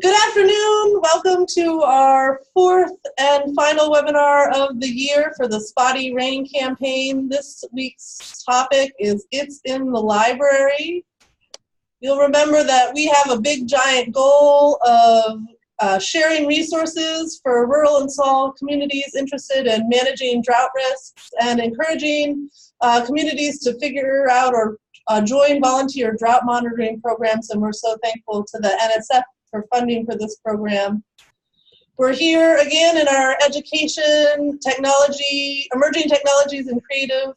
Good afternoon. Welcome to our fourth and final webinar of the year for the Spotty Rain campaign. This week's topic is It's in the Library. You'll remember that we have a big giant goal of sharing resources for rural and small communities interested in managing drought risks and encouraging communities to figure out or join volunteer drought monitoring programs, and we're so thankful to the NSF for funding for this program. We're here again in our education, technology, emerging technologies and creative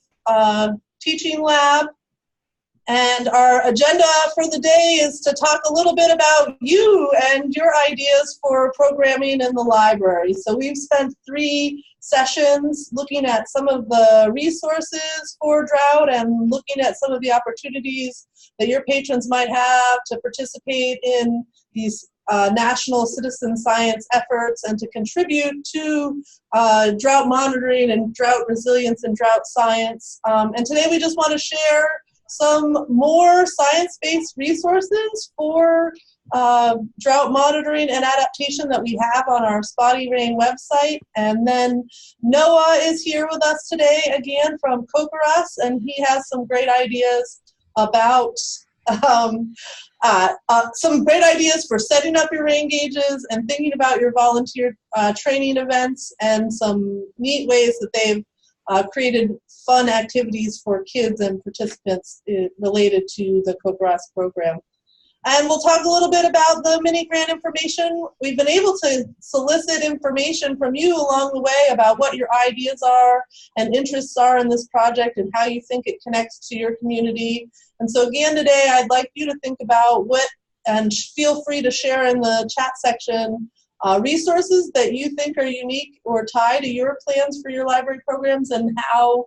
teaching lab. And our agenda for the day is to talk a little bit about you and your ideas for programming in the library. So we've spent 3 sessions looking at some of the resources for drought and looking at some of the opportunities that your patrons might have to participate in these national citizen science efforts and to contribute to drought monitoring and drought resilience and drought science. And today we just want to share some more science-based resources for drought monitoring and adaptation that we have on our Spotty Rain website. And then Noah is here with us today again from Kokoras, and he has some great ideas about some great ideas for setting up your rain gauges and thinking about your volunteer training events, and some neat ways that they've created fun activities for kids and participants related to the Kokoras program. And we'll talk a little bit about the mini grant information. We've been able to solicit information from you along the way about what your ideas are and interests are in this project and how you think it connects to your community. And so again today, I'd like you to think about and feel free to share in the chat section resources that you think are unique or tie to your plans for your library programs, and how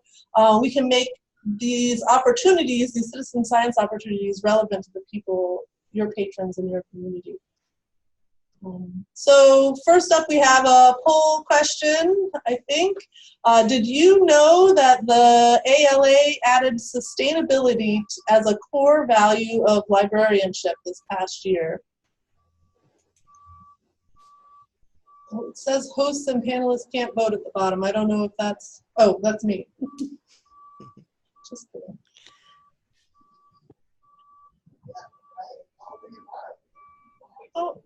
we can make these opportunities, these citizen science opportunities, relevant to the people, your patrons in your community. So first up, we have a poll question, I think. Did you know that the ALA added sustainability as a core value of librarianship this past year? Oh, it says hosts and panelists can't vote at the bottom. I don't know if that's, oh, that's me. Just kidding. Oh.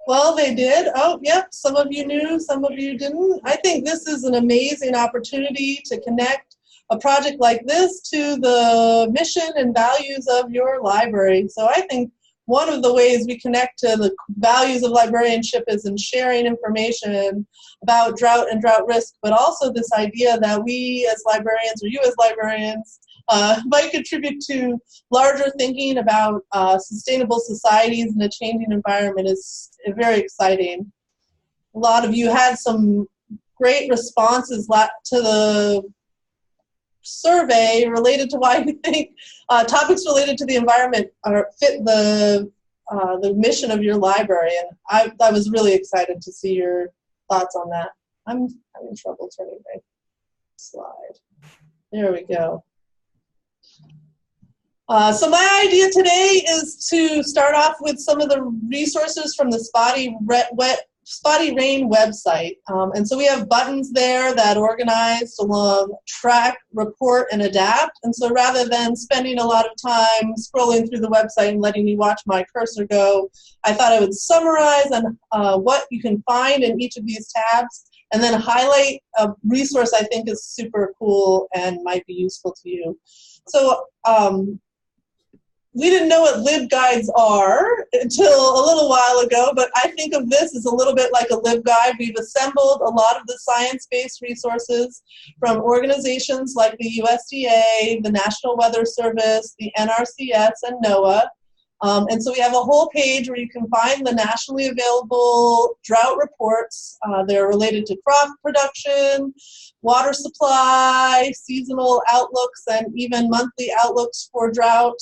Well, they did. Oh, yep. Some of you knew, some of you didn't. I think this is an amazing opportunity to connect a project like this to the mission and values of your library. So I think one of the ways we connect to the values of librarianship is in sharing information about drought and drought risk, but also this idea that we as librarians, or you as librarians, might contribute to larger thinking about sustainable societies and a changing environment is very exciting. A lot of you had some great responses to the survey related to why you think topics related to the environment fit the mission of your library, and I was really excited to see your thoughts on that. I'm having trouble turning my slide. There we go. So my idea today is to start off with some of the resources from the Spotty Rain website. And so we have buttons there that organized along track, report, and adapt. And so rather than spending a lot of time scrolling through the website and letting you watch my cursor go, I thought I would summarize on what you can find in each of these tabs, and then highlight a resource I think is super cool and might be useful to you. So we didn't know what LibGuides are until a little while ago, but I think of this as a little bit like a LibGuide. We've assembled a lot of the science-based resources from organizations like the USDA, the National Weather Service, the NRCS, and NOAA. And so we have a whole page where you can find the nationally available drought reports. They're related to crop production, water supply, seasonal outlooks, and even monthly outlooks for drought.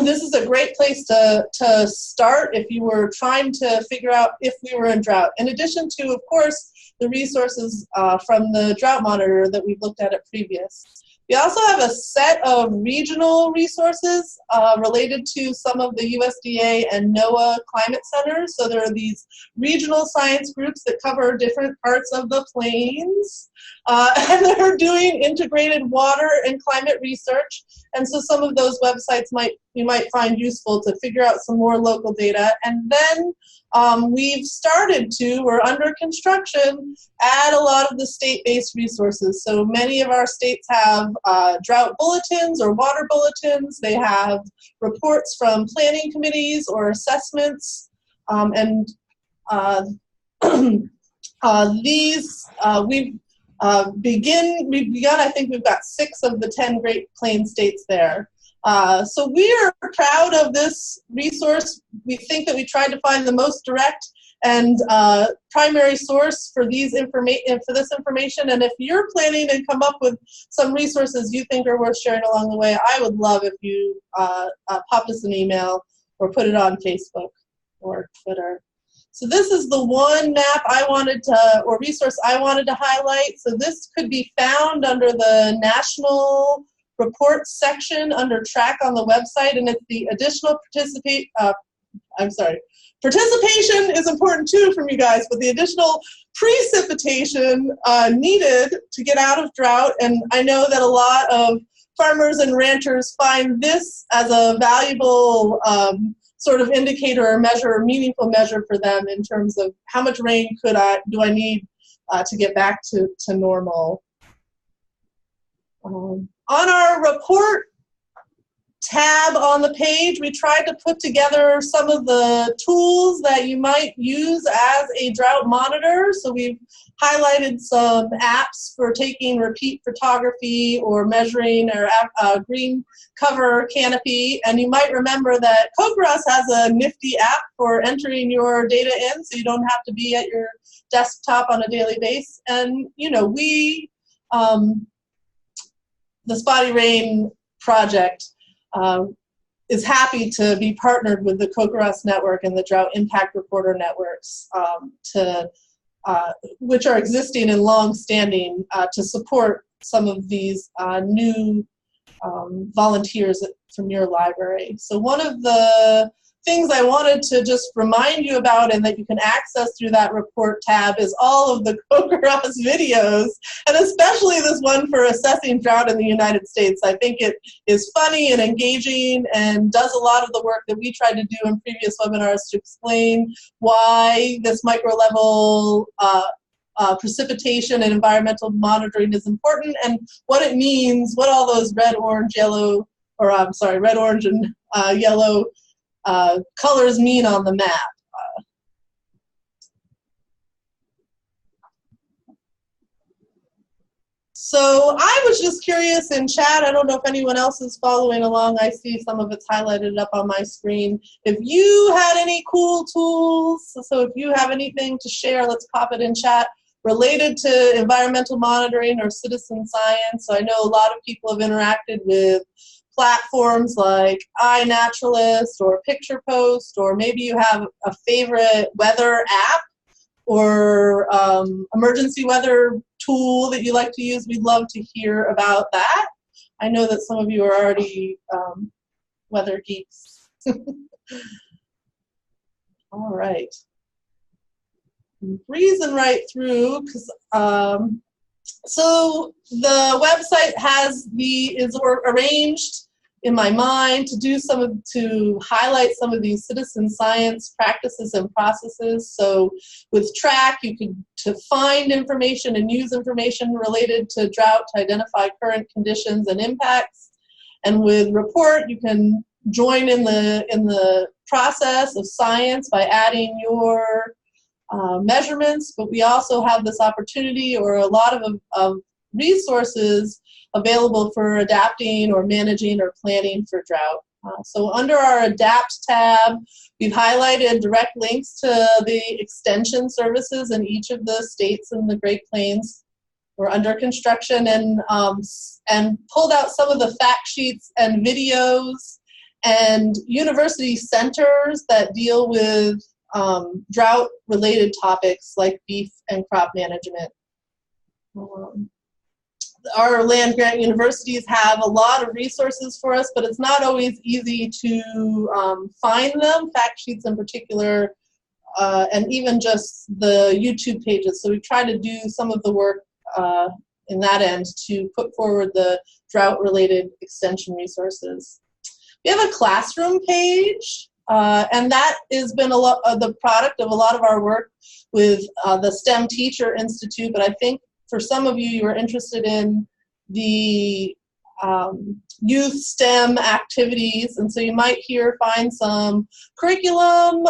This is a great place to start if you were trying to figure out if we were in drought. In addition to, of course, the resources from the drought monitor that we've looked at previous. We also have a set of regional resources related to some of the USDA and NOAA climate centers. So there are these regional science groups that cover different parts of the plains, and they're doing integrated water and climate research. And so some of those websites you might find useful to figure out some more local data. And then we're under construction, add a lot of the state-based resources. So many of our states have drought bulletins or water bulletins. They have reports from planning committees or assessments. We've begun, I think we've got 6 of the 10 Great Plains states there. So we are proud of this resource. We think that we tried to find the most direct and primary source for this information. And if you're planning and come up with some resources you think are worth sharing along the way, I would love if you popped us an email or put it on Facebook or Twitter. So this is the one map or resource I wanted to highlight. So this could be found under the National Reports section under track on the website, and it's the additional participation is important too from you guys, but the additional precipitation needed to get out of drought. And I know that a lot of farmers and ranchers find this as a valuable sort of indicator or measure, meaningful measure for them in terms of how much rain do I need to get back to normal. On our report tab on the page, we tried to put together some of the tools that you might use as a drought monitor. So we've highlighted some apps for taking repeat photography or measuring or green cover canopy. And you might remember that CoCoRaHS has a nifty app for entering your data in, so you don't have to be at your desktop on a daily basis. And the Spotty Rain project is happy to be partnered with the CoCoRaHS network and the Drought Impact Reporter networks, which are existing and long-standing to support some of these new volunteers from your library. So one of the things I wanted to just remind you about and that you can access through that report tab is all of the CoCoRaHS videos, and especially this one for assessing drought in the United States. I think it is funny and engaging and does a lot of the work that we tried to do in previous webinars to explain why this micro-level precipitation and environmental monitoring is important and what it means, what all those red, orange, yellow, or I'm sorry, red, orange, and yellow colors mean on the map. So I was just curious in chat, I don't know if anyone else is following along, I see some of it's highlighted up on my screen. If you had any cool tools, so if you have anything to share, let's pop it in chat related to environmental monitoring or citizen science. So I know a lot of people have interacted with platforms like iNaturalist or Picture Post, or maybe you have a favorite weather app or emergency weather tool that you like to use. We'd love to hear about that. I know that some of you are already weather geeks. All right. I'm breezing right through because so the website is arranged in my mind to highlight some of these citizen science practices and processes. So with track, you can find information and use information related to drought to identify current conditions and impacts. And with report, you can join in the process of science by adding your measurements, but we also have this opportunity or a lot of resources available for adapting or managing or planning for drought. So under our Adapt tab, we've highlighted direct links to the extension services in each of the states in the Great Plains. We're under construction and pulled out some of the fact sheets and videos and university centers that deal with drought-related topics like beef and crop management. our land-grant universities have a lot of resources for us, but it's not always easy to find them, fact sheets in particular, and even just the YouTube pages. So we try to do some of the work in that end to put forward the drought-related extension resources. We have a classroom page, and that has been a lot of the product of a lot of our work with the STEM Teacher Institute, but I think for some of you, you are interested in the youth STEM activities, and so you might here find some curriculum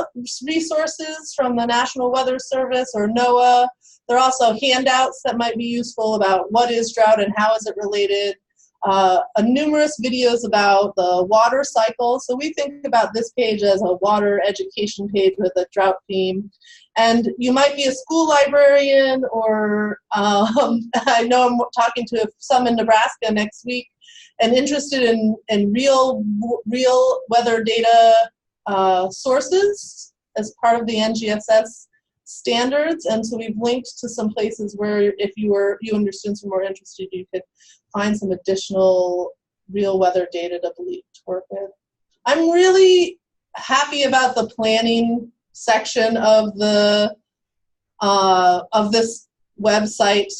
resources from the National Weather Service or NOAA. There are also handouts that might be useful about what is drought and how is it related. Numerous videos about the water cycle. So we think about this page as a water education page with a drought theme. And you might be a school librarian, or I know I'm talking to some in Nebraska next week, and interested in real weather data sources as part of the NGSS standards. And so we've linked to some places where if you and your students are more interested, you could find some additional real weather data to work with. I'm really happy about the planning section of the of this website.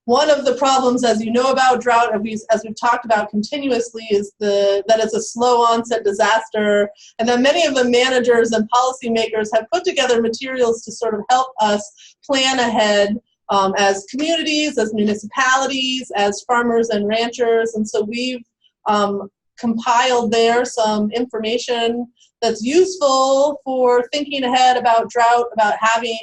One of the problems, as you know, about drought, as we've talked about continuously, is that it's a slow onset disaster, and that many of the managers and policymakers have put together materials to sort of help us plan ahead as communities, as municipalities, as farmers and ranchers. And so we've compiled there some information that's useful for thinking ahead about drought,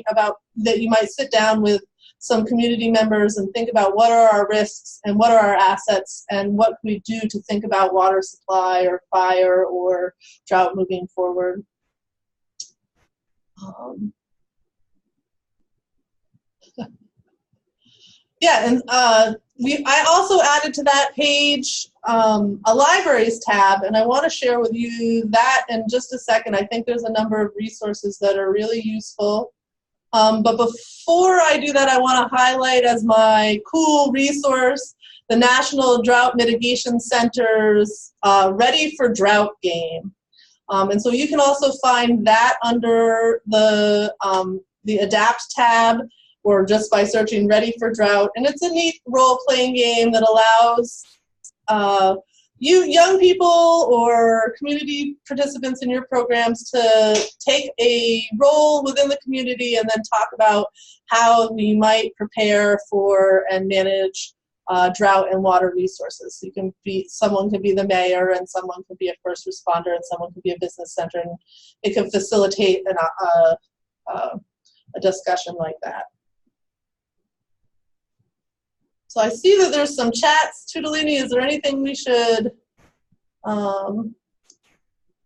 about that you might sit down with some community members and think about what are our risks and what are our assets and what can we do to think about water supply or fire or drought moving forward. Yeah, and I also added to that page a libraries tab, and I want to share with you that in just a second. I think there's a number of resources that are really useful. But before I do that, I want to highlight as my cool resource the National Drought Mitigation Center's Ready for Drought game. And so you can also find that under the Adapt tab, or just by searching Ready for Drought. And it's a neat role-playing game that allows you young people or community participants in your programs to take a role within the community and then talk about how we might prepare for and manage drought and water resources. So someone can be the mayor, and someone could be a first responder, and someone could be a business center, and it can facilitate a discussion like that. So I see that there's some chats. Tudolini, is there anything we should,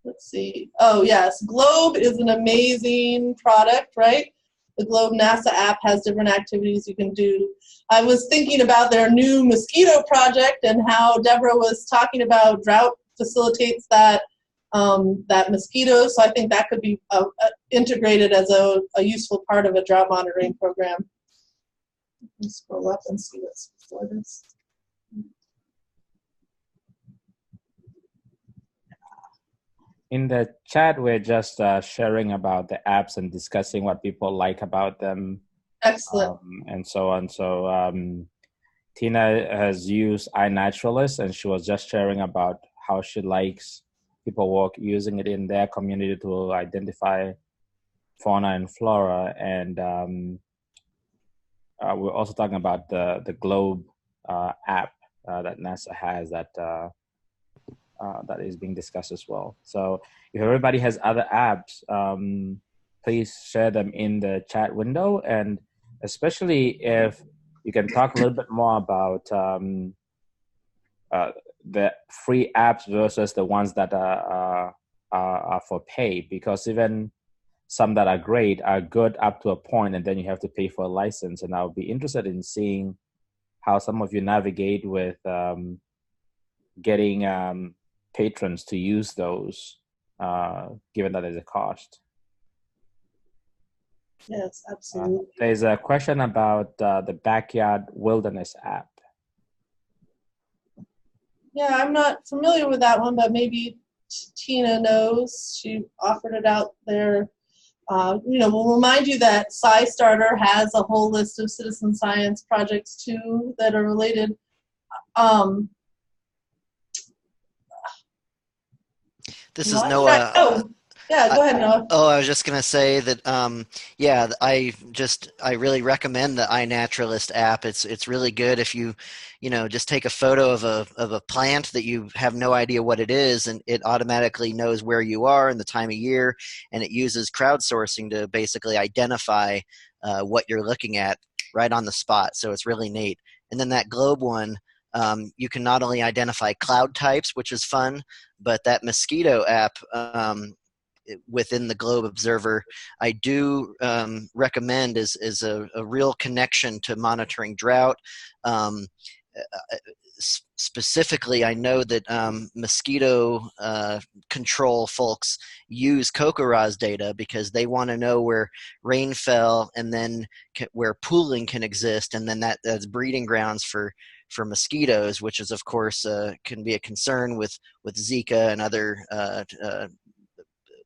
let's see. Oh yes, Globe is an amazing product, right? The Globe NASA app has different activities you can do. I was thinking about their new mosquito project and how Deborah was talking about drought facilitates that mosquito. So I think that could be integrated as a useful part of a drought monitoring program. Let me scroll up and see what's before this. In the chat, we're just sharing about the apps and discussing what people like about them. Excellent. And so on. So Tina has used iNaturalist, and she was just sharing about how she likes people using it in their community to identify fauna and flora. And we're also talking about the Globe app that NASA has that is being discussed as well. So if everybody has other apps, please share them in the chat window, and especially if you can talk a little bit more about the free apps versus the ones that are for pay, because even some that are great are good up to a point, and then you have to pay for a license. And I'll be interested in seeing how some of you navigate with getting patrons to use those, given that there's a cost. Yes, absolutely. There's a question about the Backyard Wilderness app. Yeah, I'm not familiar with that one, but maybe Tina knows. She offered it out there. We'll remind you that SciStarter has a whole list of citizen science projects too that are related. This is Noah. Oh, yeah, go ahead, Noah. I was just gonna say that. Yeah, I really recommend the iNaturalist app. It's really good if you just take a photo of a plant that you have no idea what it is, and it automatically knows where you are and the time of year, and it uses crowdsourcing to basically identify what you're looking at right on the spot. So it's really neat. And then that globe one. You can not only identify cloud types, which is fun, but that mosquito app within the Globe Observer, I do recommend is a real connection to monitoring drought. Specifically, I know that mosquito control folks use CocoRa's data because they want to know where rain fell and then where pooling can exist, and then that's breeding grounds for mosquitoes, which is of course can be a concern with Zika and other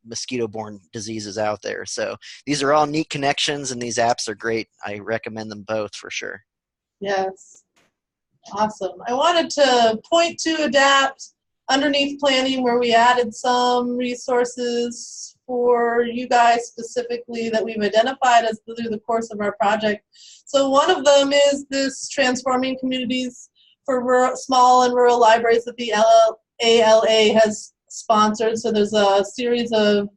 mosquito-borne diseases out there. So these are all neat connections, and these apps are great. I recommend them both for sure. Yes, awesome. I wanted to point to Adapt underneath planning, where we added some resources for you guys specifically that we've identified as through the course of our project. So one of them is this Transforming Communities for Small and Rural Libraries that the ALA has sponsored. So there's a series of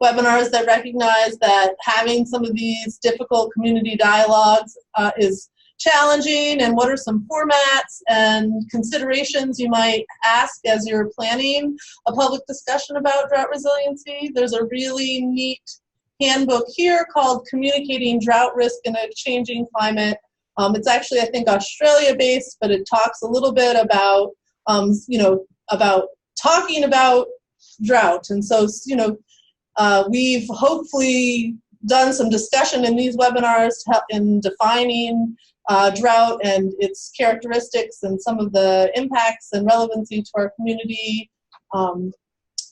webinars that recognize that having some of these difficult community dialogues is challenging, and what are some formats and considerations you might ask as you're planning a public discussion about drought resiliency. There's a really neat handbook here called Communicating Drought Risk in a Changing Climate. It's actually, I think, Australia-based, but it talks a little bit about, about talking about drought. And so, we've hopefully done some discussion in these webinars in defining drought and its characteristics and some of the impacts and relevancy to our community. And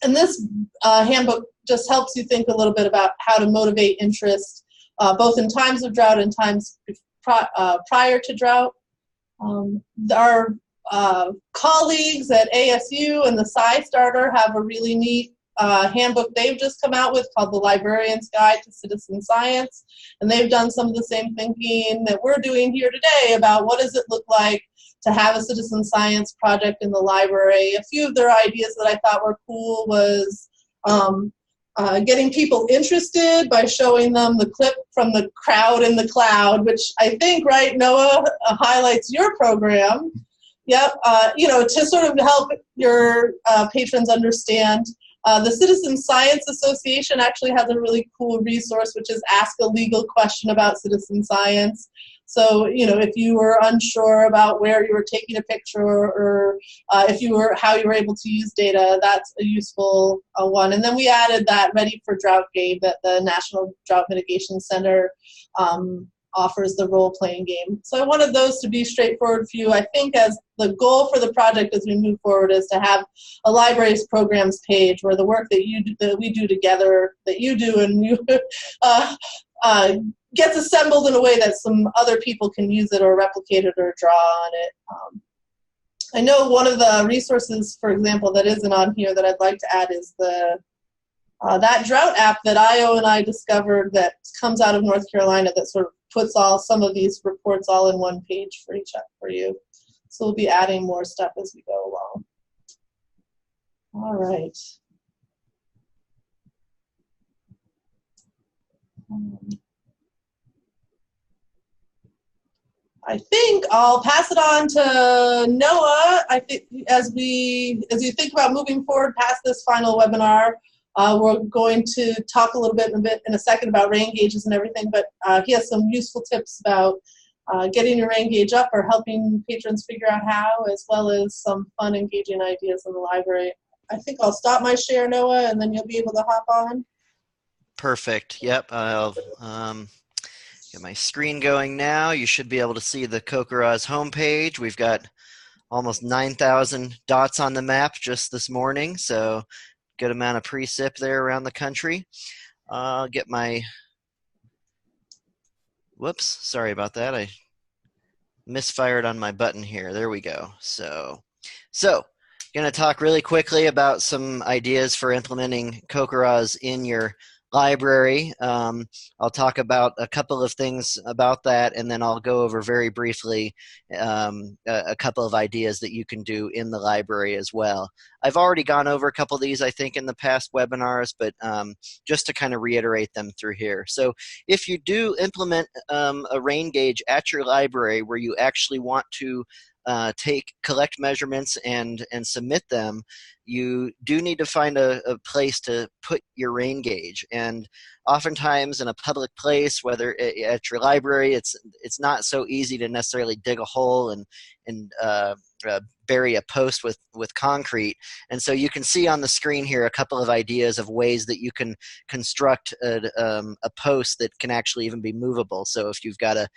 this handbook just helps you think a little bit about how to motivate interest, both in times of drought and times prior to drought. Our colleagues at ASU and the SciStarter have a really neat handbook they've just come out with called The Librarian's Guide to Citizen Science, and they've done some of the same thinking that we're doing here today about what does it look like to have a citizen science project in the library. A few of their ideas that I thought were cool was getting people interested by showing them the clip from the crowd in the cloud, which I think, right, Noah, highlights your program. Yep, to sort of help your patrons understand. The Citizen Science Association actually has a really cool resource, which is Ask a Legal Question About Citizen Science. So, if you were unsure about where you were taking a picture or how you were able to use data, that's a useful one. And then we added that Ready for Drought game that the National Drought Mitigation Center offers, the role-playing game. So I wanted those to be straightforward for you. I think as the goal for the project as we move forward is to have a libraries programs page where the work that we do together, that you do and you gets assembled in a way that some other people can use it or replicate it or draw on it. I know one of the resources, for example, that isn't on here that I'd like to add is that drought app that Io and I discovered that comes out of North Carolina that sort of puts some of these reports all in one page for you. So we'll be adding more stuff as we go along. All right. I think I'll pass it on to Noah. I think as you think about moving forward past this final webinar, we're going to talk a little bit in a second about rain gauges and everything, but he has some useful tips about getting your rain gauge up or helping patrons figure out how, as well as some fun, engaging ideas in the library. I think I'll stop my share, Noah, and then you'll be able to hop on. Perfect. Yep. I'll get my screen going now. You should be able to see the CocoRa's homepage. We've got almost 9,000 dots on the map just this morning, so good amount of precip there around the country. I'll get my, whoops, sorry about that. I misfired on my button here. There we go. So going to talk really quickly about some ideas for implementing Kokoraz in your library. I'll talk about a couple of things about that, and then I'll go over very briefly a couple of ideas that you can do in the library as well. I've already gone over a couple of these, I think, in the past webinars, but just to kind of reiterate them through here. So if you do implement a rain gauge at your library where you actually want to collect measurements and submit them, you do need to find a place to put your rain gauge. And oftentimes in a public place, whether at your library, it's not so easy to necessarily dig a hole and bury a post with concrete. And so you can see on the screen here a couple of ideas of ways that you can construct a post that can actually even be movable. So if you've got to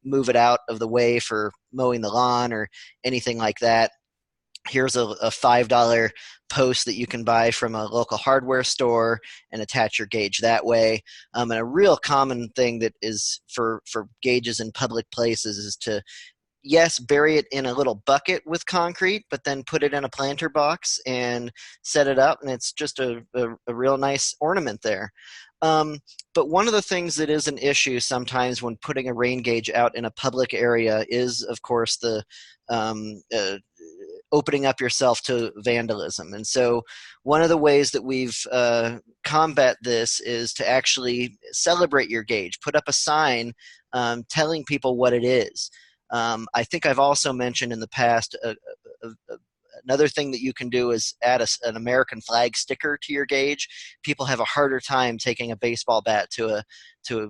move it out of the way for mowing the lawn or anything like that, here's a $5 post that you can buy from a local hardware store and attach your gauge that way. And a real common thing that is for gauges in public places is to, yes, bury it in a little bucket with concrete, but then put it in a planter box and set it up, and it's just a real nice ornament there. But one of the things that is an issue sometimes when putting a rain gauge out in a public area is, of course, the opening up yourself to vandalism. And so one of the ways that we've combat this is to actually celebrate your gauge, put up a sign telling people what it is. I think I've also mentioned in the past another thing that you can do is add an American flag sticker to your gauge. People have a harder time taking a baseball bat to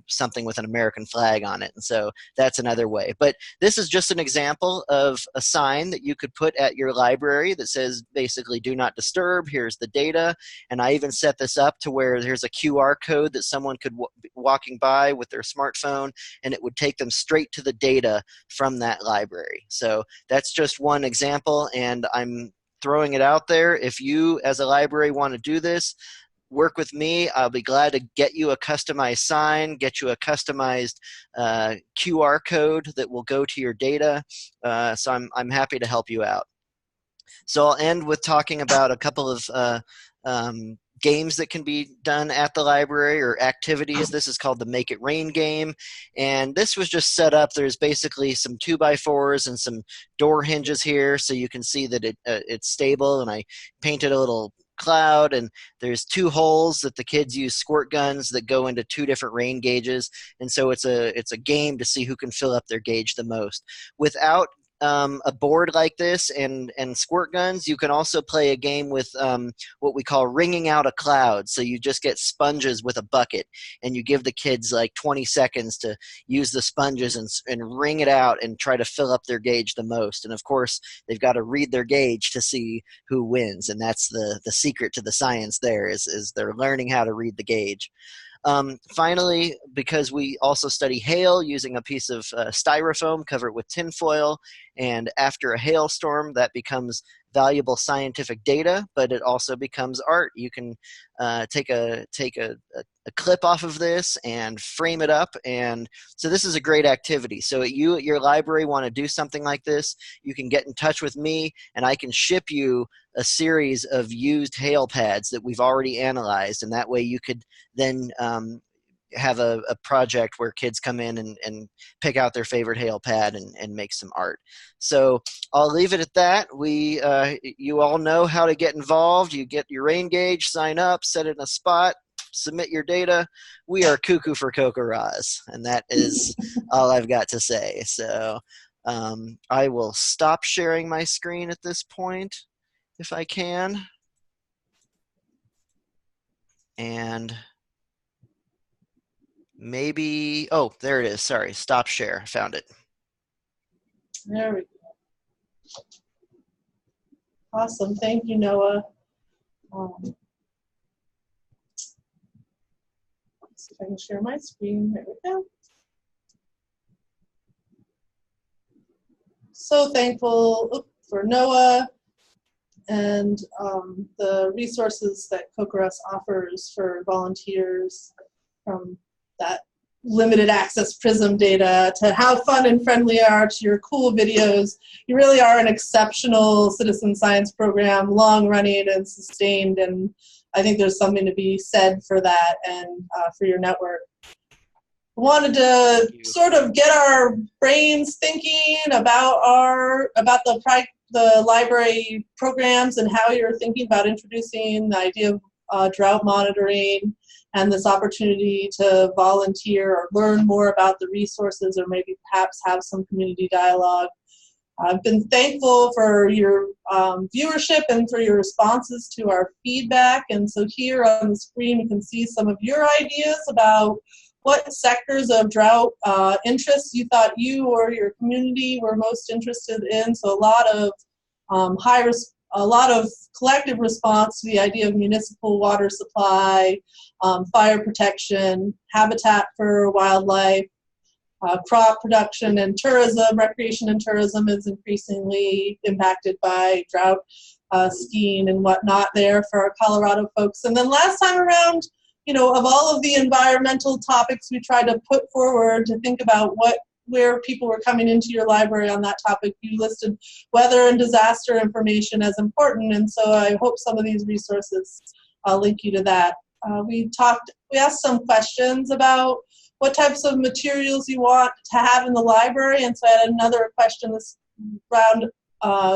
something with an American flag on it, and so that's another way. But this is just an example of a sign that you could put at your library that says basically "Do not disturb." Here's the data, and I even set this up to where there's a QR code that someone could be walking by with their smartphone, and it would take them straight to the data from that library. So that's just one example, and I'm throwing it out there. If you as a library want to do this, work with me. I'll be glad to get you a customized sign, get you a customized QR code that will go to your data. So I'm happy to help you out. So I'll end with talking about a couple of games that can be done at the library, or activities. This is called the Make It Rain game, and this was just set up. There's basically some 2x4s and some door hinges here, so you can see that it's stable, and I painted a little cloud, and there's 2 holes that the kids use squirt guns that go into 2 different rain gauges, and so it's a game to see who can fill up their gauge the most. Without a board like this and squirt guns, you can also play a game with what we call wringing out a cloud. So you just get sponges with a bucket, and you give the kids like 20 seconds to use the sponges and wring it out and try to fill up their gauge the most. And of course, they've got to read their gauge to see who wins, and that's the secret to the science there is they're learning how to read the gauge. Finally, because we also study hail using a piece of styrofoam, cover it with tinfoil, and after a hailstorm, that becomes valuable scientific data, but it also becomes art. You can take a clip off of this and frame it up, and so this is a great activity. So you at your library want to do something like this, you can get in touch with me, and I can ship you a series of used hail pads that we've already analyzed, and that way you could then have a project where kids come in and pick out their favorite hail pad and make some art. So I'll leave it at that. You all know how to get involved. You get your rain gauge, sign up, set it in a spot, submit your data. We are cuckoo for Kokoraz, and that is all I've got to say. So I will stop sharing my screen at this point if I can. And maybe, oh, there it is. Sorry, stop share. Found it. There we go. Awesome. Thank you, Noah. Let's see if I can share my screen. There we go. so thankful for Noah and the resources that COCRUS offers for volunteers, from that limited access PRISM data to how fun and friendly are to your cool videos. You really are an exceptional citizen science program, long running and sustained, and I think there's something to be said for that and for your network. Wanted to sort of get our brains thinking about the library programs and how you're thinking about introducing the idea of drought monitoring and this opportunity to volunteer or learn more about the resources, or maybe perhaps have some community dialogue. I've been thankful for your viewership and for your responses to our feedback. And so here on the screen, you can see some of your ideas about what sectors of drought interests you thought you or your community were most interested in. So a lot of collective response to the idea of municipal water supply, fire protection, habitat for wildlife, crop production, and tourism. Recreation and tourism is increasingly impacted by drought skiing and whatnot there for our Colorado folks. And then last time around, you know, of all of the environmental topics we tried to put forward to think about where people were coming into your library on that topic, you listed weather and disaster information as important, and so I hope some of these resources link you to that. We asked some questions about what types of materials you want to have in the library, and so I had another question this round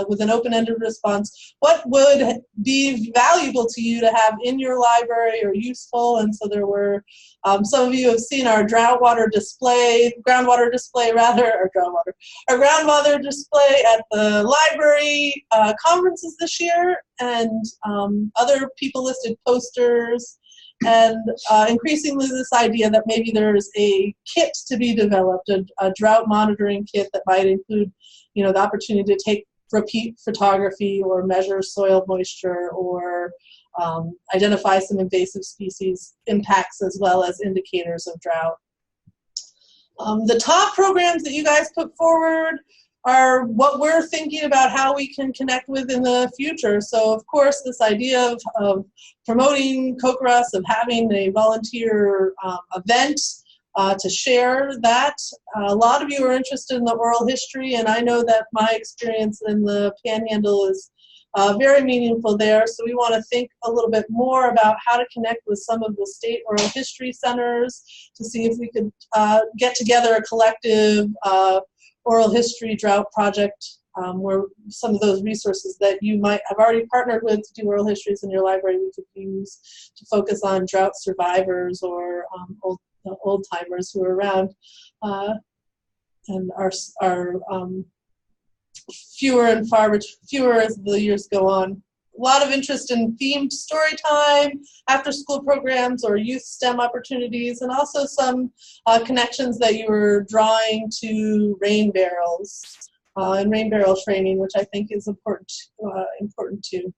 with an open-ended response. What would be valuable to you to have in your library or useful? And so there were, some of you have seen our groundwater display at the library conferences this year, and other people listed posters, and increasingly this idea that maybe there's a kit to be developed, a drought monitoring kit that might include, you know, the opportunity to take repeat photography or measure soil moisture, or identify some invasive species impacts as well as indicators of drought. The top programs that you guys put forward are what we're thinking about how we can connect with in the future. So of course this idea of promoting COCRUS, of having a volunteer event to share that. A lot of you are interested in the oral history, and I know that my experience in the Panhandle is very meaningful there. So we want to think a little bit more about how to connect with some of the state oral history centers to see if we could get together a collective oral history drought project where some of those resources that you might have already partnered with to do oral histories in your library we could use to focus on drought survivors or old timers who are around and are fewer as the years go on. A lot of interest in themed story time, after school programs, or youth STEM opportunities, and also some connections that you were drawing to rain barrels and rain barrel training, which I think is important too.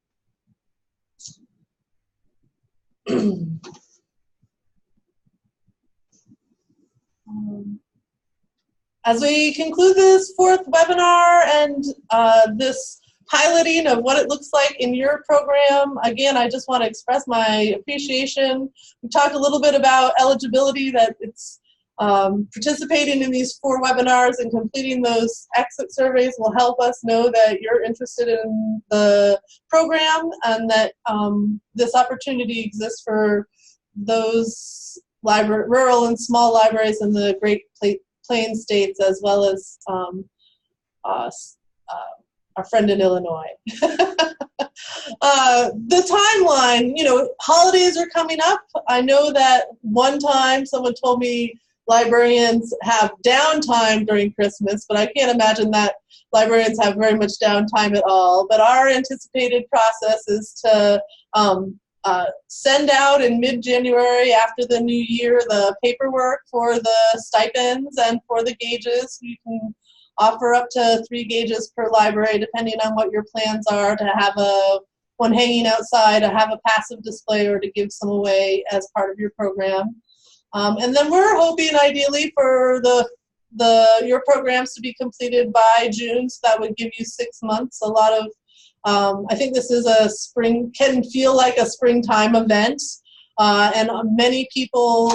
As we conclude this fourth webinar and this piloting of what it looks like in your program, again, I just want to express my appreciation. We talked a little bit about eligibility, that it's participating in these 4 webinars and completing those exit surveys will help us know that you're interested in the program, and that this opportunity exists for those rural and small libraries in the Great Plains states, as well as our friend in Illinois. The timeline, you know, holidays are coming up. I know that one time someone told me librarians have downtime during Christmas, but I can't imagine that librarians have very much downtime at all. But our anticipated process is to send out in mid-January after the new year the paperwork for the stipends and for the gauges. You can offer up to 3 gauges per library depending on what your plans are, to have one hanging outside, to have a passive display, or to give some away as part of your program. And then we're hoping ideally for the your programs to be completed by June, so that would give you 6 months. A lot of, I think this is can feel like a springtime event, and many people,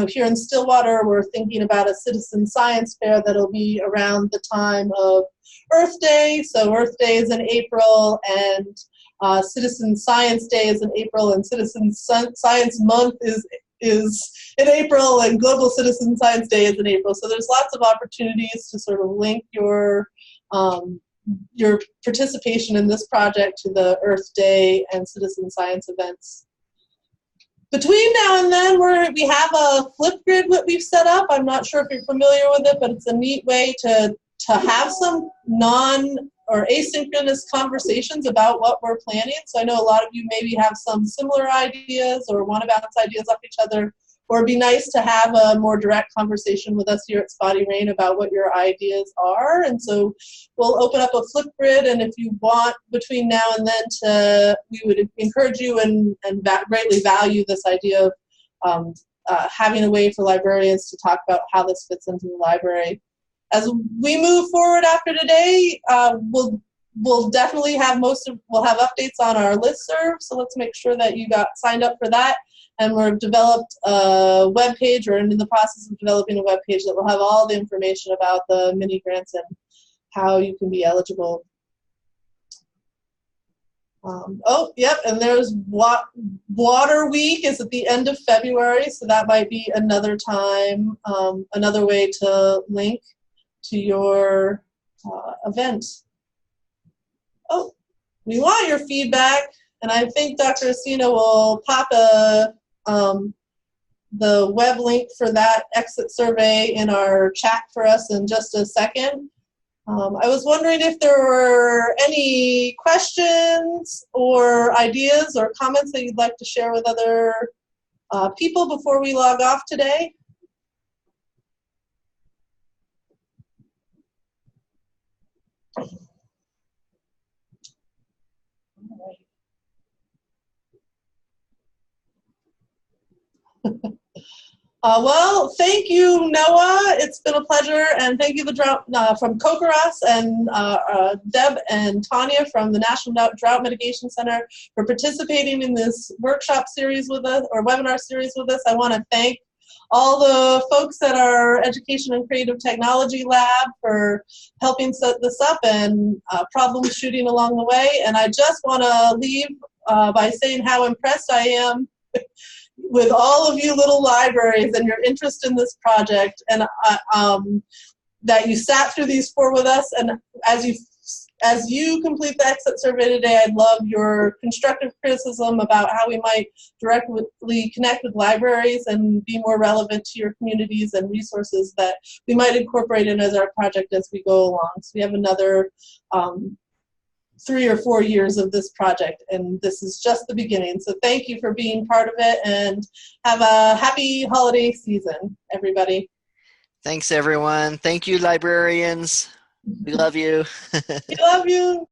here in Stillwater, we're thinking about a citizen science fair that'll be around the time of Earth Day. So Earth Day is in April, and Citizen Science Day is in April, and Citizen Science Month is in April, and Global Citizen Science Day is in April. So there's lots of opportunities to sort of link your participation in this project to the Earth Day and Citizen Science events. Between now and then, we have a Flipgrid that we've set up. I'm not sure if you're familiar with it, but it's a neat way to have some or asynchronous conversations about what we're planning. So I know a lot of you maybe have some similar ideas or want to bounce ideas off each other, or it'd be nice to have a more direct conversation with us here at Spotty Rain about what your ideas are. And so we'll open up a Flipgrid, and if you want between now and then we would encourage you and greatly value this idea of having a way for librarians to talk about how this fits into the library. As we move forward after today, we'll definitely have we'll have updates on our listserv, so let's make sure that you got signed up for that. And we've developed a web page, or in the process of developing a web page that will have all the information about the mini grants and how you can be eligible. And there's Water Week is at the end of February, so that might be another time, another way to link to your event. Oh, we want your feedback, and I think Dr. Asina will pop the web link for that exit survey in our chat for us in just a second. I was wondering if there were any questions or ideas or comments that you'd like to share with other people before we log off today. Well, thank you, Noah. It's been a pleasure, and thank you from Kokoros and Deb and Tanya from the National Drought Mitigation Center for participating in this workshop series with us, or webinar series with us. I want to thank all the folks at our Education and Creative Technology Lab for helping set this up and problem shooting along the way. And I just want to leave by saying how impressed I am with all of you little libraries and your interest in this project, and that you sat through these 4 with us. And as you complete the exit survey today, I'd love your constructive criticism about how we might directly connect with libraries and be more relevant to your communities and resources that we might incorporate in as our project as we go along. So we have another 3 or 4 years of this project, and this is just the beginning. So thank you for being part of it, and have a happy holiday season, everybody. Thanks, everyone. Thank you, librarians. We love you. We love you.